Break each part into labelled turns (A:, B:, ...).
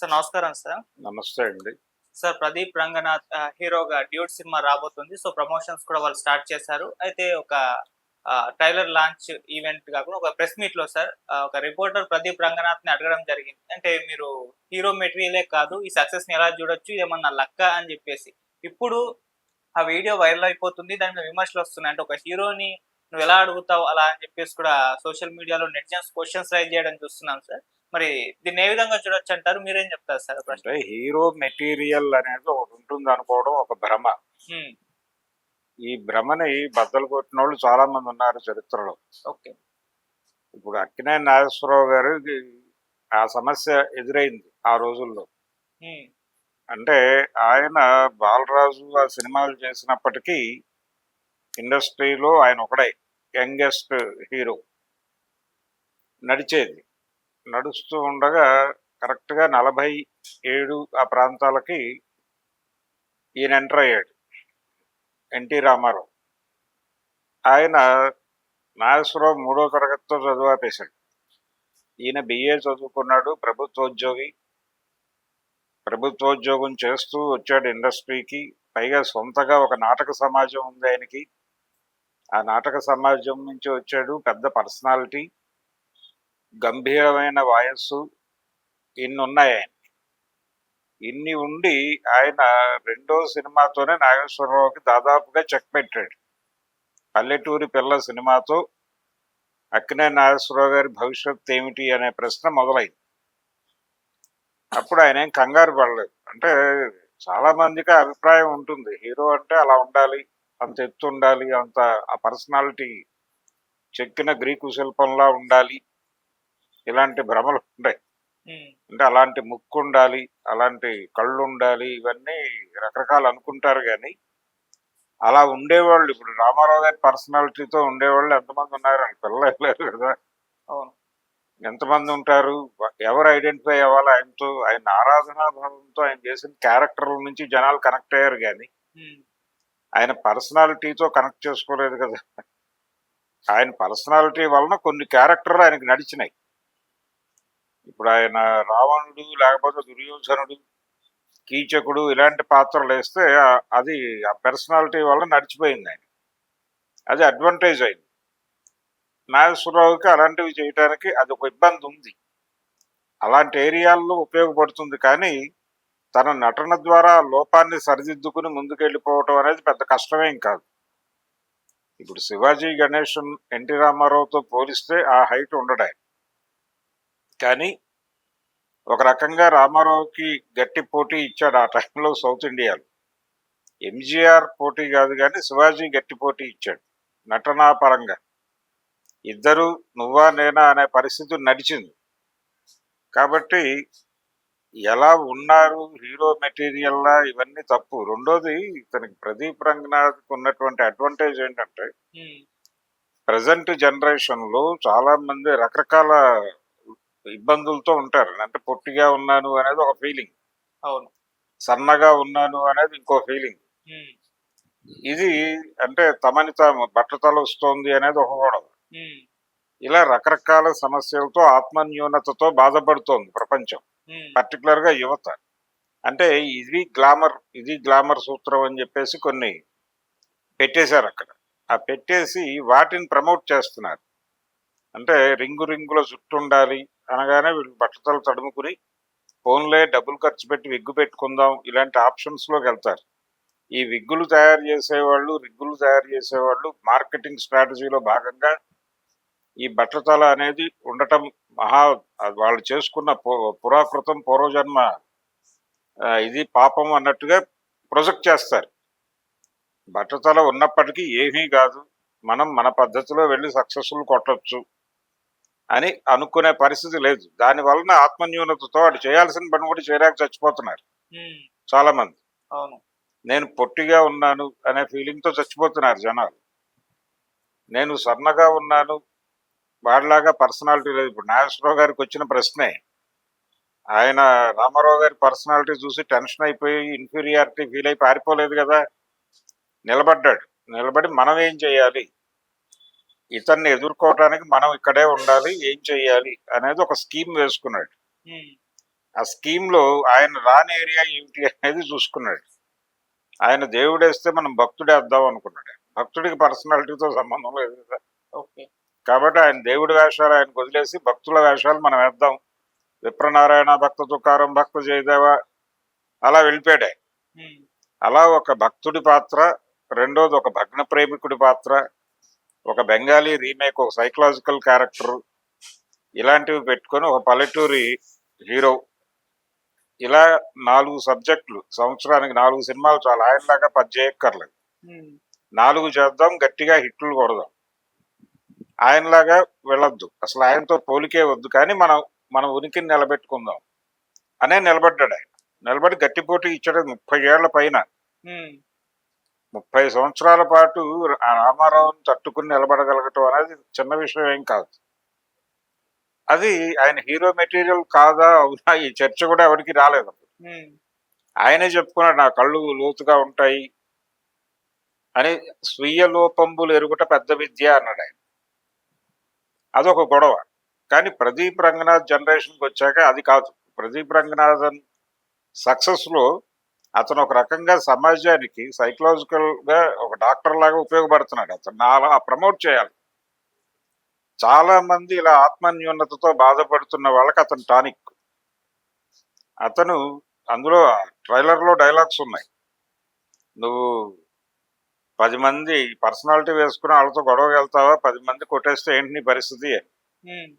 A: Sir నమస్కారం sir.
B: నమస్తే అండి.
A: సార్ 'ప్రదీప్ రంగనాథ్' హీరోగా 'డ్యూడ్' సినిమా రాబోతుంది. సో, ప్రమోషన్స్ కూడా వాళ్ళు స్టార్ట్ చేశారు. అయితే ఒక ట్రైలర్ లాంచ్ ఈవెంట్ కాకుండా ఒక ప్రెస్ మీట్‌లో సార్ ఒక రిపోర్టర్ 'ప్రదీప్ రంగనాథ్‌ని' అడగడం జరిగింది. అంటే మీరు హీరో మెటీరియలే కాదు, ఈ సక్సెస్‌ని ఎలా చూడొచ్చు? ఏమన్నా లక్కా అని చెప్పేసి. ఇప్పుడు ఆ వీడియో వైరల్ అయిపోతుంది. దాని మీద విమర్శలొస్తున్నాయి. అంటే ఒక హీరోని నువ్వెలా అడుగుతావు అలా అని చెప్పేసి కూడా సోషల్ మీడియాలో నెటిజన్స్ క్వెషన్స్ రైజ్ చేయడం చూస్తున్నాం సార్. మరి దీన్ని ఏ విధంగా చూడొచ్చంటారు? మీరేం చెప్తారు సార్ ఆ ప్రశ్న?
B: అంటే హీరో మెటీరియల్ అనేది ఒకటుంటుంది అనుకోవడం ఒక భ్రమ.
A: హ్మ్.
B: ఈ భ్రమని బద్దలు కొట్టినోళ్ళు చాలా మంది ఉన్నారు చరిత్రలో.
A: ఓకే.
B: ఇప్పుడు అక్కినేని నాగేశ్వరరావు గారికి ఆ సమస్య ఎదురైంది ఆ రోజుల్లో.
A: హ్మ్.
B: అంటే ఆయన బాలరాజు ఆ సినిమాలు చేసినప్పటికీ ఇండస్ట్రీలో ఆయన ఒకడే యంగెస్ట్ హీరో. నడిచేది. నడుస్తూ ఉండగా కరెక్ట్‌గా 47 ఆ ప్రాంతాలకి ఈయన ఎంటర్ అయ్యాడు. ఎన్టీ రామారావు. ఆయన నాగేశ్వరరావు మూడో తరగతితో చదువాపేశాడు. ఈయన బిఏ చదువుకున్నాడు, ప్రభుత్వోద్యోగి. ప్రభుత్వోద్యోగం చేస్తూ వచ్చాడు ఇండస్ట్రీకి. పైగా సొంతగా ఒక నాటక సమాజం ఉంది ఆయనకి. ఆ నాటక సమాజం నుంచి వచ్చాడు. పెద్ద పర్సనాలిటీ, గంభీరమైన వాయస్సు ఇన్నున్నాయి ఆయన. ఇన్ని ఉండి ఆయన రెండో సినిమాతోనే నాగేశ్వరరావుకి దాదాపుగా చెక్ పెట్టాడు. పల్లెటూరి పిల్ల సినిమాతో అక్కినేని నాగేశ్వరరావు గారి భవిష్యత్తు ఏమిటి అనే ప్రశ్న మొదలైంది. అప్పుడు ఆయన ఏం కంగారు పడలేదు. అంటే చాలా మందికి అభిప్రాయం ఉంటుంది, హీరో అంటే అలా ఉండాలి, అంత ఎత్తు ఉండాలి, అంత ఆ పర్సనాలిటీ చెక్కిన గ్రీకు శిల్పంలా ఉండాలి, ఇలాంటి భ్రమలు ఉంటాయి. అంటే అలాంటి ముక్కు ఉండాలి, అలాంటి కళ్ళు ఉండాలి, ఇవన్నీ రకరకాలు అనుకుంటారు. కానీ అలా ఉండేవాళ్ళు ఇప్పుడు రామారావు గారి పర్సనాలిటీతో ఉండేవాళ్ళు ఎంతమంది ఉన్నారు? ఆయన పిల్లలు లేరు కదా.
A: అవును.
B: ఎంతమంది ఉంటారు? ఎవరు ఐడెంటిఫై అవ్వాలి ఆయనతో? ఆయన ఆరాధనా భావంతో ఆయన చేసిన క్యారెక్టర్ల నుంచి జనాలు కనెక్ట్ అయ్యారు కానీ ఆయన పర్సనాలిటీతో కనెక్ట్ చేసుకోలేదు కదా. ఆయన పర్సనాలిటీ వలన కొన్ని క్యారెక్టర్లు ఆయనకు నడిచినాయి. ఇప్పుడు ఆయన రావణుడు, లేకపోతే దుర్యోధనుడు, కీచకుడు ఇలాంటి పాత్రలు వేస్తే అది ఆ పర్సనాలిటీ వల్ల నడిచిపోయింది ఆయన. అది అడ్వాంటేజ్ అయింది. నాగేశ్వరరావుకి అలాంటివి చేయడానికి అది ఒక ఇబ్బంది ఉంది. అలాంటి ఏరియాల్లో ఉపయోగపడుతుంది కానీ తన నటన ద్వారా లోపాన్ని సరిదిద్దుకుని ముందుకెళ్ళిపోవటం అనేది పెద్ద కష్టమేం కాదు. ఇప్పుడు శివాజీ గణేశన్ ఎన్టీ రామారావుతో పోలిస్తే ఆ హైట్ ఉండడే. కానీ ఒక రకంగా రామారావుకి గట్టి పోటీ ఇచ్చాడు ఆ టైంలో సౌత్ ఇండియాలో. ఎంజీఆర్ పోటీ కాదు కానీ శివాజీ గట్టి పోటీ ఇచ్చాడు నటనా పరంగా. ఇద్దరు నువ్వా నేనా అనే పరిస్థితి నడిచింది. కాబట్టి ఎలా ఉన్నారు హీరో మెటీరియల్లా ఇవన్నీ తప్పు. రెండోది, ఇతనికి ప్రదీప్ రంగనాథ్కి ఉన్నటువంటి అడ్వాంటేజ్ ఏంటంటే ప్రజెంట్ జనరేషన్లో చాలా మంది రకరకాల ఇబ్బందులతో ఉంటారు. అంటే పొట్టిగా ఉన్నాను అనేది ఒక ఫీలింగ్,
A: అవును,
B: సన్నగా ఉన్నాను అనేది ఇంకో ఫీలింగ్. ఇది అంటే తమని తాము బట్టతల వస్తోంది అనేది ఒక గొడవ. ఇలా రకరకాల సమస్యలతో ఆత్మన్యూనతతో బాధపడుతోంది ప్రపంచం, పర్టికులర్ గా యువత. అంటే ఇది గ్లామర్ సూత్రం అని చెప్పేసి కొన్ని పెట్టేశారు అక్కడ. ఆ పెట్టేసి వాటిని ప్రమోట్ చేస్తున్నారు. అంటే రింగుల జుట్టు ఉండాలి అనగానే వీళ్ళు బట్టతలు తడుముకుని ఫోన్లే డబ్బులు ఖర్చు పెట్టి విగ్గు పెట్టుకుందాం ఇలాంటి ఆప్షన్స్ లోకి వెళ్తారు. ఈ రిగ్గులు తయారు చేసేవాళ్ళు మార్కెటింగ్ స్ట్రాటజీలో భాగంగా ఈ బట్టతల అనేది ఉండటం వాళ్ళు చేసుకున్న పురాకృతం పూర్వజన్మ ఇది పాపం అన్నట్టుగా ప్రొజెక్ట్ చేస్తారు. బట్టతల ఉన్నప్పటికీ ఏమీ కాదు, మనం మన పద్ధతిలో వెళ్ళి సక్సెస్ఫుల్ కొట్టచ్చు అని అనుకునే పరిస్థితి లేదు. దాని వలన ఆత్మన్యూనతతో వాడు చేయాల్సిన పని కూడా చేయలేక చచ్చిపోతున్నారు చాలా మంది.
A: అవును.
B: నేను పొట్టిగా ఉన్నాను అనే ఫీలింగ్తో చచ్చిపోతున్నారు జనాలు. నేను సన్నగా ఉన్నాను, వాడిలాగా పర్సనాలిటీ లేదు. ఇప్పుడు నాగేశ్వరరావు గారికి వచ్చిన ప్రశ్నే, ఆయన రామారావు గారి పర్సనాలిటీ చూసి టెన్షన్ అయిపోయి ఇన్ఫీరియారిటీ ఫీల్ అయి పారిపోలేదు కదా. నిలబడ్డాడు. నిలబడి మనం ఏం చేయాలి, ఇతన్ని ఎదుర్కోవటానికి మనం ఇక్కడే ఉండాలి, ఏం చెయ్యాలి అనేది ఒక స్కీమ్ వేసుకున్నాడు. ఆ స్కీమ్ లో ఆయన రాని ఏరియా ఏమిటి అనేది చూసుకున్నాడు. ఆయన దేవుడేస్తే మనం భక్తుడేద్దాం అనుకున్నాడు. భక్తుడికి పర్సనాలిటీతో సంబంధం లేదు కదా.
A: ఓకే.
B: కాబట్టి ఆయన దేవుడి వేషాలు ఆయనకు వదిలేసి భక్తుల వేషాలు మనం వేద్దాం. విప్రనారాయణ భక్త తుకారం భక్త జయదేవ అలా వెళ్ళిపోయాడు ఆయన.
A: ఉమ్,
B: అలా ఒక భక్తుడి పాత్ర, రెండోది ఒక భగ్న ప్రేమికుడి పాత్ర, ఒక బెంగాలీ రీమేక్, ఒక సైకలాజికల్ క్యారెక్టర్, ఇలాంటివి పెట్టుకొని ఒక పల్లెటూరి హీరో, ఇలా 4 సబ్జెక్టులు, సంవత్సరానికి 4 సినిమాలు చాలు. ఆయనలాగా 10 చేయక్కర్లేదు.
A: ఉమ్,
B: 4 చేద్దాం, గట్టిగా హిట్లు కొడదాం. ఆయనలాగా వెళ్ళొద్దు, అసలు ఆయనతో పోలికే వద్దు, కానీ మన ఉనికిని నిలబెట్టుకుందాం అనే నిలబడ్డాడు ఆయన. నిలబడి గట్టి పోటీ ఇచ్చాడు. 30 ఏళ్ల పైన,
A: ఉమ్,
B: 30 సంవత్సరాల పాటు ఆ రామారావుని తట్టుకుని నిలబడగలగటం అనేది చిన్న విషయం ఏం కాదు. అది ఆయన హీరో మెటీరియల్ కాదా అవునా ఈ చర్చ కూడా ఎవరికి రాలేదు.
A: ఉమ్,
B: ఆయనే చెప్పుకున్నాడు, నా కళ్ళు లోతుగా ఉంటాయి అని. స్వీయ లోపంబులు ఎరుగుట పెద్ద విద్య అన్నాడు ఆయన. అదొక గొడవ. కానీ ప్రదీప్ రంగనాథ్ జనరేషన్కి వచ్చాక అది కాదు. ప్రదీప్ రంగనాథన్ సక్సెస్ లో అతను ఒక రకంగా సమాజానికి సైకలాజికల్ గా ఒక డాక్టర్ లాగా ఉపయోగపడుతున్నాడు. అతను అలా ప్రమోట్ చేయాలి. చాలా మంది ఇలా ఆత్మన్యూనతతో బాధపడుతున్న వాళ్ళకి అతను టానిక్. అతను అందులో ట్రైలర్ లో డైలాగ్స్ ఉన్నాయి. నువ్వు 10 మంది పర్సనాలిటీ వేసుకుని వాళ్ళతో గొడవకి వెళ్తావా, 10 మంది కొట్టేస్తే ఏంటి నీ పరిస్థితి అని.
A: ఉమ్,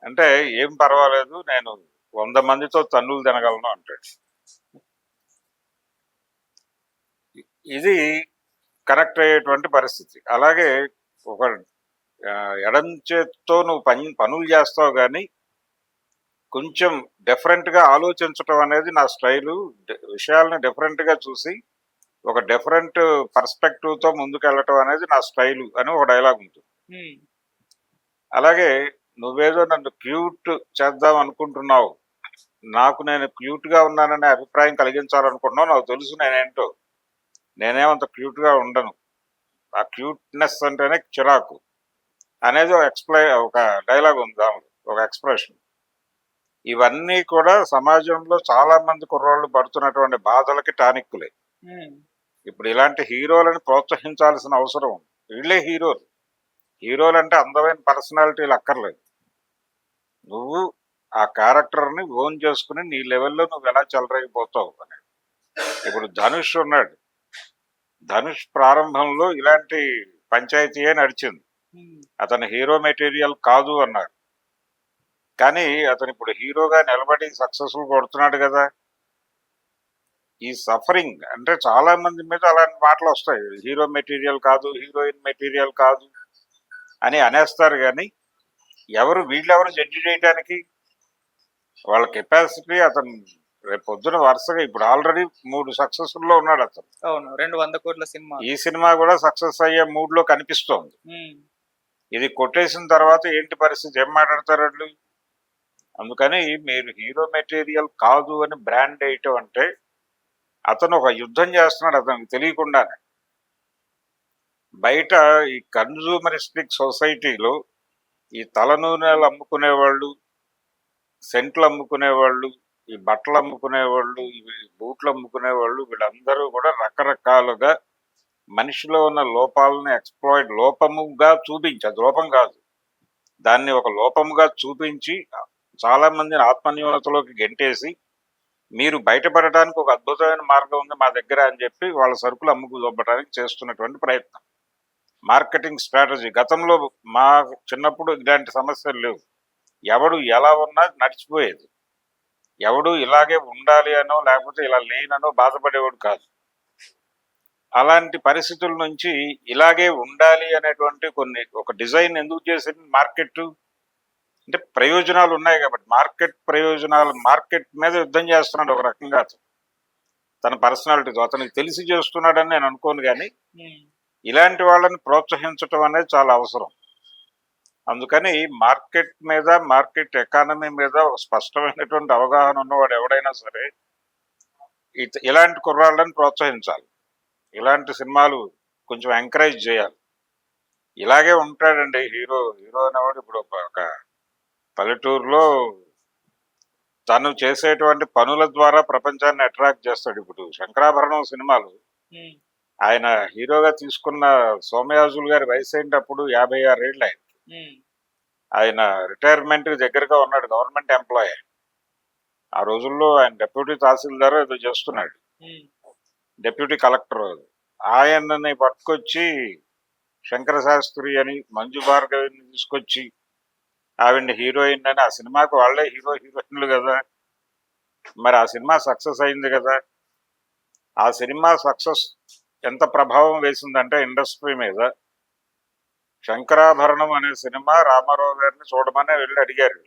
B: అంటే ఏం పర్వాలేదు, నేను 100 మందితో తన్నులు తినగలను అంటాడు. ఇది కనెక్ట్ అయ్యేటువంటి పరిస్థితి. అలాగే ఒక ఎడం చేత్తో నువ్వు పనులు చేస్తావు, కానీ కొంచెం డిఫరెంట్ గా ఆలోచించటం అనేది నా స్టైలు. విషయాలను డిఫరెంట్ గా చూసి ఒక డిఫరెంట్ పర్స్పెక్టివ్ తో ముందుకెళ్ళటం అనేది నా స్టైలు అని ఒక డైలాగ్ ఉంటుంది.
A: ఉమ్,
B: అలాగే నువ్వేదో నన్ను క్యూట్ చేద్దాం అనుకుంటున్నావు, నాకు నేను క్యూట్ గా ఉన్నాననే అభిప్రాయం కలిగించాలనుకుంటున్నావు, నాకు తెలుసు నేనేంటో. నేనేమంత క్యూట్ గా ఉండను, ఆ క్యూట్నెస్ అంటేనే చిరాకు అనేది ఒక డైలాగ్ ఉంది దానిలో, ఒక ఎక్స్ప్రెషన్. ఇవన్నీ కూడా సమాజంలో చాలా మంది కుర్రాళ్ళు పడుతున్నటువంటి బాధలకి టానిక్కులే.
A: ఉమ్,
B: ఇప్పుడు ఇలాంటి హీరోలను ప్రోత్సహించాల్సిన అవసరం ఉంది. వీళ్ళే హీరోలు. హీరోలు అంటే అందమైన పర్సనాలిటీలు అక్కర్లేదు. నువ్వు ఆ క్యారెక్టర్ని ఓన్ చేసుకుని నీ లెవెల్లో నువ్వు ఎలా చెలరేగిపోతావు అని. ఇప్పుడు ధనుష్ ఉన్నాడు. ధనుష్ ప్రారంభంలో ఇలాంటి పంచాయతీయే నడిచింది.
A: ఉమ్,
B: అతను హీరో మెటీరియల్ కాదు అన్నారు. కానీ అతను ఇప్పుడు హీరోగా నిలబడి సక్సెస్ఫుల్ కొడుతున్నాడు కదా. ఈ సఫరింగ్ అంటే చాలా మంది మీద అలాంటి మాటలు వస్తాయి. హీరో మెటీరియల్ కాదు, హీరోయిన్ మెటీరియల్ కాదు అని అనేస్తారు. కానీ వీళ్ళెవరు జడ్జి చేయడానికి? వాళ్ళ కెపాసిటీ, అతను రేపు పొద్దున వరుసగా ఇప్పుడు ఆల్రెడీ 3 సక్సెస్ఫుల్ లో ఉన్నాడు అతను.
A: అవును, 200 కోట్ల సినిమా.
B: ఈ సినిమా కూడా సక్సెస్ అయ్యే మూడ్ లో కనిపిస్తోంది.
A: ఉమ్,
B: ఇది కొట్టేసిన తర్వాత ఏంటి పరిస్థితి, ఏం మాట్లాడతారు వాళ్ళు? అందుకని మీరు హీరో మెటీరియల్ కాదు అని బ్రాండ్ వేయటం అంటే అతను ఒక యుద్ధం చేస్తున్నాడు అతనికి తెలియకుండానే. బయట ఈ కన్జూమరిస్టిక్ సొసైటీలో ఈ తల నూనెలు అమ్ముకునేవాళ్ళు, సెంట్లు అమ్ముకునేవాళ్ళు, ఈ బట్టలు అమ్ముకునేవాళ్ళు, ఇవి బూట్లు అమ్ముకునేవాళ్ళు, వీళ్ళందరూ కూడా రకరకాలుగా మనిషిలో ఉన్న లోపాలను లోపముగా చూపించి, అది లోపం కాదు, దాన్ని ఒక లోపముగా చూపించి చాలా మందిని ఆత్మన్యూనతలోకి గెంటేసి, మీరు బయటపడడానికి ఒక అద్భుతమైన మార్గం ఉంది మా దగ్గర అని చెప్పి వాళ్ళ సరుకులు అమ్ముకు దొబ్బడానికి చేస్తున్నటువంటి ప్రయత్నం, మార్కెటింగ్ స్ట్రాటజీ. గతంలో మా చిన్నప్పుడు ఇలాంటి సమస్యలు లేవు. ఎవడు ఎలా ఉన్నా నడిచిపోయేది. ఎవడు ఇలాగే ఉండాలి అనో లేకపోతే ఇలా లేననో బాధపడేవాడు కాదు. అలాంటి పరిస్థితుల నుంచి ఇలాగే ఉండాలి అనేటువంటి ఒక డిజైన్ ఎందుకు చేసింది మార్కెట్ అంటే ప్రయోజనాలు ఉన్నాయి కాబట్టి. మార్కెట్ మీద యుద్ధం చేస్తున్నాడు ఒక రకంగా అతను. తన పర్సనాలిటీతో అతనికి తెలిసి చేస్తున్నాడని నేను అనుకోను. కానీ
A: ఉమ్,
B: ఇలాంటి వాళ్ళని ప్రోత్సహించడం అనేది చాలా అవసరం. అందుకని మార్కెట్ ఎకానమీ మీద ఒక స్పష్టమైనటువంటి అవగాహన ఉన్నవాడు ఎవడైనా సరే ఇలాంటి కుర్రాళ్ళని ప్రోత్సహించాలి. ఇలాంటి సినిమాలు కొంచెం ఎంకరేజ్ చేయాలి. ఇలాగే ఉంటాడండి హీరో అనేవాడు. ఇప్పుడు ఒక పల్లెటూరులో తను చేసేటువంటి పనుల ద్వారా ప్రపంచాన్ని అట్రాక్ట్ చేస్తాడు. ఇప్పుడు శంకరాభరణం సినిమాలు
A: ఉమ్,
B: ఆయన హీరోగా తీసుకున్న సోమయాజులు గారి వయసు అయినప్పుడు 56 ఏళ్ళు ఆయన.
A: ఉమ్,
B: ఆయన రిటైర్మెంట్ దగ్గరగా ఉన్నాడు, గవర్నమెంట్ ఎంప్లాయీ. ఆ రోజుల్లో ఆయన డెప్యూటీ తహసీల్దార్ ఏదో చేస్తున్నాడు,
A: ఉమ్,
B: డెప్యూటీ కలెక్టర్. ఆయనని పట్టుకొచ్చి శంకర శాస్త్రి అని మంజు భార్గవిని తీసుకొచ్చి ఆవిడ్ని హీరోయిన్ అని, ఆ సినిమాకు వాళ్ళే హీరోయిన్లు కదా. మరి ఆ సినిమా సక్సెస్ అయింది కదా. ఆ సినిమా సక్సెస్ ఎంత ప్రభావం వేసిందంటే ఇండస్ట్రీ మీద, శంకరాభరణం అనే సినిమా రామారావు గారిని చూడమని వెళ్ళి అడిగారు.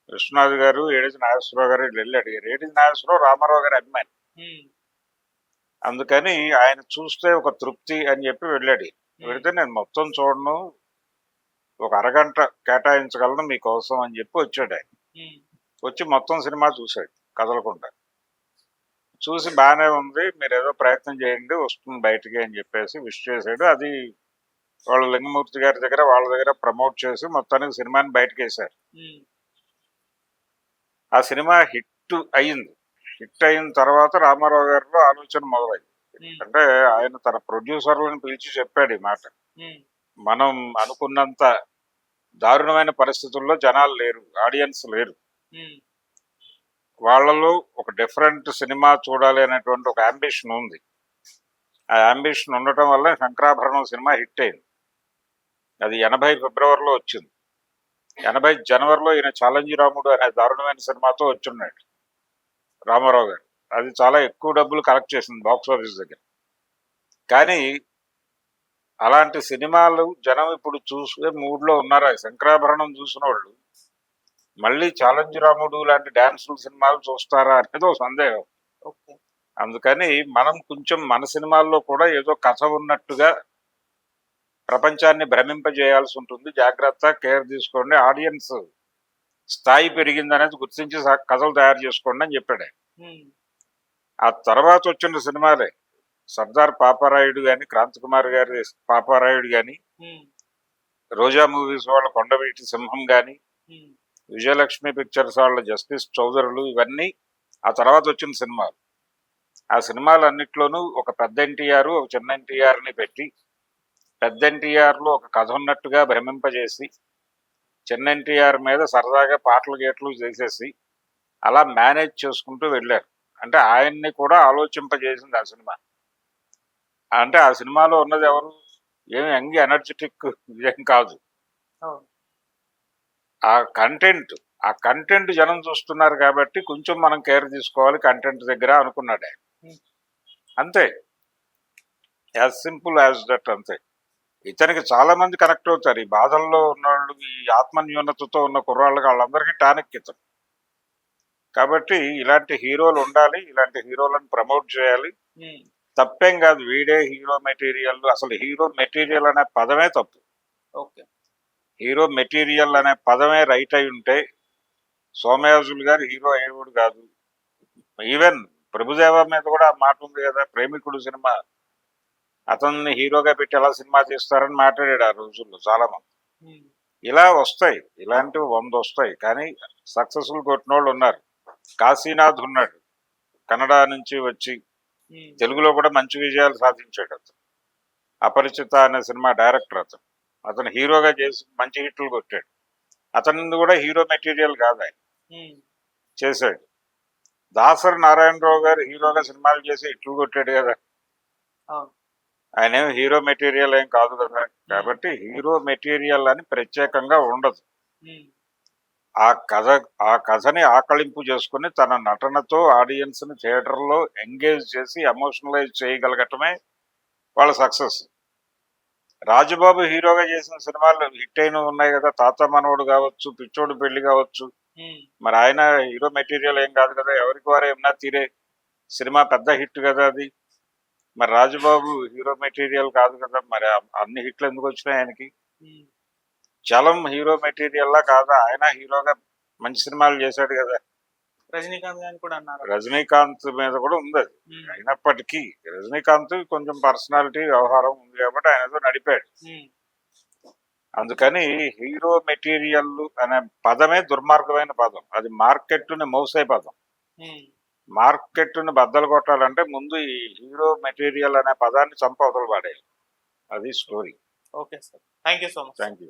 B: విశ్వనాథ్ గారు, ఏడిసి నాగేశ్వరరావు గారు వీళ్ళు వెళ్ళి అడిగారు. ఏడిసి నాగేశ్వరరావు రామారావు గారి అభిమాని,
A: ఉమ్,
B: అందుకని ఆయన చూస్తే ఒక తృప్తి అని చెప్పి వెళ్ళాడు. వెళితే నేను మొత్తం చూడను, ఒక అరగంట కేటాయించగలను మీకోసం అని చెప్పి వచ్చాడు ఆయన.
A: ఉమ్,
B: వచ్చి మొత్తం సినిమా చూశాడు కదలకుండా. చూసి బాగానే ఉంది, మీరు ఏదో ప్రయత్నం చేయండి వస్తుంది బయటికి అని చెప్పేసి విష్ చేశాడు. అది వాళ్ళ లింగమూర్తి గారి దగ్గర వాళ్ళ దగ్గర ప్రమోట్ చేసి మొత్తానికి సినిమాని బయటకు వేశారు.
A: ఉమ్,
B: ఆ సినిమా హిట్ అయింది. హిట్ అయిన తర్వాత రామారావు గారిలో ఆలోచన మొదలైంది.
A: ఉమ్,
B: అంటే ఆయన తన ప్రొడ్యూసర్లను పిలిచి చెప్పాడు ఈ మాట.
A: ఉమ్,
B: మనం అనుకున్నంత దారుణమైన పరిస్థితుల్లో జనాలు లేరు, ఆడియన్స్ లేరు.
A: ఉమ్,
B: వాళ్ళలో ఒక డిఫరెంట్ సినిమా చూడాలి అనేటువంటి ఒక అంబిషన్ ఉంది. ఆ అంబిషన్ ఉండటం వల్ల శంకరాభరణం సినిమా హిట్ అయింది. అది 80 ఫిబ్రవరిలో వచ్చింది. 80 జనవరిలో ఈయన ఛాలెంజ్ రాముడు అనే దారుణమైన సినిమాతో వచ్చున్నాడు రామారావు గారు. అది చాలా ఎక్కువ డబ్బులు కలెక్ట్ చేసింది బాక్స్ ఆఫీస్ దగ్గర. కానీ అలాంటి సినిమాలు జనం ఇప్పుడు చూసే మూడ్లో ఉన్నారు. శంకరాభరణం చూసిన వాళ్ళు మళ్ళీ ఛాలెంజ్ రాముడు లాంటి డాన్సుల సినిమాలు చూస్తారా అనేది ఒక సందేహం.
A: ఓకే.
B: అందుకని మనం కొంచెం మన సినిమాల్లో కూడా ఏదో కథ ఉన్నట్టుగా ప్రపంచాన్ని భ్రమింపజేయాల్సి ఉంటుంది. జాగ్రత్త, కేర్ తీసుకోండి, ఆడియన్స్ స్థాయి పెరిగింది అనేది గుర్తించి కథలు తయారు చేసుకోండి అని చెప్పాడు ఆయన.
A: ఉమ్,
B: ఆ తర్వాత వచ్చిన సినిమాలే సర్దార్ పాపారాయుడు కానీ, క్రాంతి కుమార్ గారి పాపారాయుడు కానీ,
A: ఉమ్,
B: రోజా మూవీస్ వాళ్ళ కొండవీటి సింహం కానీ,
A: ఉమ్,
B: విజయలక్ష్మి పిక్చర్స్ వాళ్ళ జస్టిస్ చౌదరులు, ఇవన్నీ ఆ తర్వాత వచ్చిన సినిమాలు. ఆ సినిమాలన్నిట్లోనూ ఒక పెద్ద ఎన్టీఆర్, ఒక చిన్న ఎన్టీఆర్ని పెట్టి పెద్ద ఎన్టీఆర్లో ఒక కథ ఉన్నట్టుగా భ్రమింపజేసి చిన్న ఎన్టీఆర్ మీద సరదాగా పాటలు గేట్లు చేసేసి అలా మేనేజ్ చేసుకుంటూ వెళ్ళారు. అంటే ఆయన్ని కూడా ఆలోచింపజేసింది ఆ సినిమా. అంటే ఆ సినిమాలో ఉన్నది ఎవరు, ఏమి యంగ్ ఎనర్జెటిక్ ఏం కాదు.
A: అవును.
B: ఆ కంటెంట్ జనం చూస్తున్నారు కాబట్టి కొంచెం మనం కేర్ తీసుకోవాలి కంటెంట్ దగ్గర అనుకున్నాడు ఆయన. అంతే, యాజ్ సింపుల్ యాజ్ దట్. అంతే. ఇతనికి చాలా మంది కనెక్ట్ అవుతారు. ఈ బాధల్లో ఉన్నవాళ్ళు, ఈ ఆత్మన్యూనతతో ఉన్న కుర్రాళ్ళకి వాళ్ళందరికీ టానిక్ ఇతను. కాబట్టి ఇలాంటి హీరోలు ఉండాలి, ఇలాంటి హీరోలను ప్రమోట్ చేయాలి.
A: ఉమ్,
B: తప్పేం కాదు, వీడే హీరో మెటీరియల్. అసలు హీరో మెటీరియల్ అనే పదమే తప్పు.
A: ఓకే.
B: హీరో మెటీరియల్ అనే పదమే రైట్ అయి ఉంటే సోమయాజులు గారు హీరో అయ్యేవాడు కాదు. ఈవెన్ ప్రభుదేవ మీద కూడా ఆ మాట ఉంది కదా, ప్రేమికుడు సినిమా అతన్ని హీరోగా పెట్టి ఎలా సినిమా తీస్తారని మాట్లాడాడు ఆ రోజుల్లో చాలా మంది.
A: ఉమ్,
B: ఇలా వస్తాయి, ఇలాంటివి 100 వస్తాయి. కానీ సక్సెస్ఫుల్ కొట్టిన వాళ్ళు ఉన్నారు. కాశీనాథ్ ఉన్నాడు, కన్నడ నుంచి వచ్చి
A: ఉమ్,
B: తెలుగులో కూడా మంచి విజయాలు సాధించాడు. అతను అపరిచిత అనే సినిమా డైరెక్టర్. అతను హీరోగా చేసి మంచి హిట్లు కొట్టాడు. అతను కూడా హీరో మెటీరియల్ కాదు, ఆయన
A: ఉమ్,
B: చేశాడు. దాసరి నారాయణరావు గారు హీరోగా సినిమాలు చేసి హిట్లు కొట్టాడు కదా,
A: అవును.
B: ఆయన ఏం హీరో మెటీరియల్ ఏం కాదు కదా. కాబట్టి హీరో మెటీరియల్ అని ప్రత్యేకంగా ఉండదు.
A: ఉమ్,
B: ఆ కథని ఆకళింపు చేసుకుని తన నటనతో ఆడియన్స్ ని థియేటర్లో ఎంగేజ్ చేసి ఎమోషనలైజ్ చేయగలగటమే వాళ్ళ సక్సెస్. రాజబాబు హీరోగా చేసిన సినిమాలు హిట్ అయిన ఉన్నాయి కదా, తాత మనవడు కావచ్చు, పిచ్చోడు పెళ్లి కావచ్చు.
A: ఉమ్,
B: మరి ఆయన హీరో మెటీరియల్ ఏం కాదు కదా, ఎవరికి వారే ఏమన్నా తీరే సినిమా పెద్ద హిట్ కదా అది. మరి రాజబాబు హీరో మెటీరియల్ కాదు కదా, మరి అన్ని హిట్లు ఎందుకు వచ్చినాయి ఆయనకి?
A: ఉమ్,
B: చలం హీరో మెటీరియల్ లా కాదా, ఆయన హీరోగా మంచి సినిమాలు చేశాడు కదా.
A: రజనీకాంత్ గారిని కూడా అన్నారు.
B: రజనీకాంత్ మీద కూడా ఉంది అది.
A: ఉమ్,
B: అయినప్పటికీ రజనీకాంత్ కొంచెం పర్సనాలిటీ వ్యవహారం ఉంది కాబట్టి ఆయనతో నడిపాడు.
A: ఉమ్,
B: అందుకని హీరో మెటీరియల్ అనే పదమే దుర్మార్గమైన పదం. అది మార్కెట్ని మోసే పదం. మార్కెట్ని బద్దలు కొట్టాలంటే ముందు ఈ హీరో మెటీరియల్ అనే పదాన్ని చంపవతలు పడేయాలి. అది story.
A: Okay sir, thank you so much.
B: Thank you.